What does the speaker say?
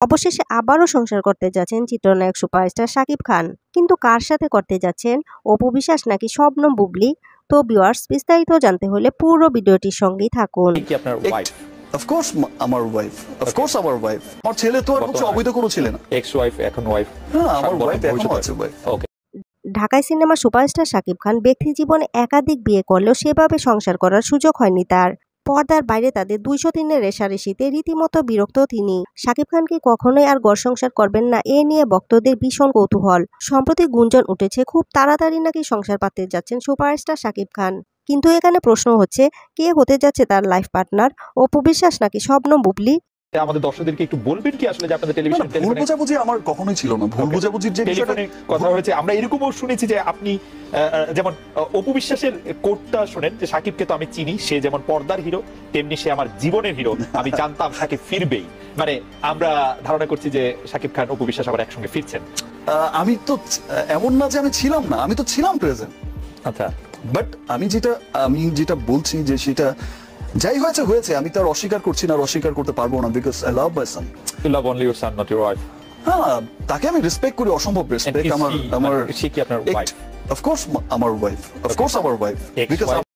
অবশেষে আবারও সংসার করতে যাচ্ছেন চিত্রনায়ক সুপারস্টার শাকিব খান। কিন্তু কার সাথে করতে যাচ্ছেন, অপু বিশ্বাস নাকি শবনম বুবলি? তো ভিউয়ার্স, বিস্তারিত জানতে হলে পুরো ভিডিওটির সঙ্গেই থাকুন। Of course আমার ওয়াইফ, of course আমার ওয়াইফ। আমার ছেলে তো আর কিছু অবৈধ কোনো ছিল না। এক্স ওয়াইফ এখন ওয়াইফ। হ্যাঁ, আমার ওয়াইফ এখনো আছে ওয়াইফ। ওকে। ঢাকায় সিনেমার সুপারস্টার শাকিব খান ব্যক্তি জীবনে একাধিক বিয়ে করলেও সেভাবে সংসার করার সুযোগ হয়নি তার। পর্দার বাইরে তাদের 200 দিনের রেশারেশিতে রীতিমতো বিরক্ত তিনি। শাকিব খান কি কখনোই আর ঘর সংসার করবেন না, এ নিয়ে ভক্তদের ভীষণ কৌতূহল। সম্প্রতি গুঞ্জন উঠেছে খুব তাড়াতাড়ি নাকি সংসার পাততে যাচ্ছেন সুপারস্টার শাকিব খান। কিন্তু এখানে প্রশ্ন হচ্ছে, কে হতে যাচ্ছে তার লাইফ পার্টনার? অপু বিশ্বাস নাকি শবনম বুবলি? আমাদের দর্শকদেরকে একটু বলবেন কি আসলে যে আপনাদের টেলিভিশন ভুল বোঝাবুঝি আমার কখনোই ছিল না। ভুল বোঝাবুঝির যে টেলিফোনে কথা হয়েছে, আমরা এরকমও শুনেছি যে আপনি যেমন অপু বিশ্বাসের কোটটা শুনেন যে সাকিবকে তো আমি চিনি, সে যেমন পর্দার হিরো তেমনি সে আমার জীবনের হিরো, আমি জানতাম সাকিব ফিরবেই। মানে আমরা ধারণা করছি যে সাকিব খান অপু বিশ্বাস আবার একসঙ্গে ফিরছেন। আমি তো এমন না যে আমি ছিলাম না, আমি তো ছিলাম প্রেজেন্ট। আচ্ছা, বাট আমি যেটা বলছি যে সেটা যাই হয়েছে হয়েছে, আমি তার অস্বীকার করছি না, অস্বীকার করতে পারবো না, because I love my son. You love only your son, not your wife. হ্যাঁ, তাকে আমি রেসপেক্ট করি, অসম্ভব রেসপেক্ট। আমার সে কি আপনার ওয়াইফ? অফ কোর্স আমার ওয়াইফ, অফ কোর্স আমার ওয়াইফ, বিকজ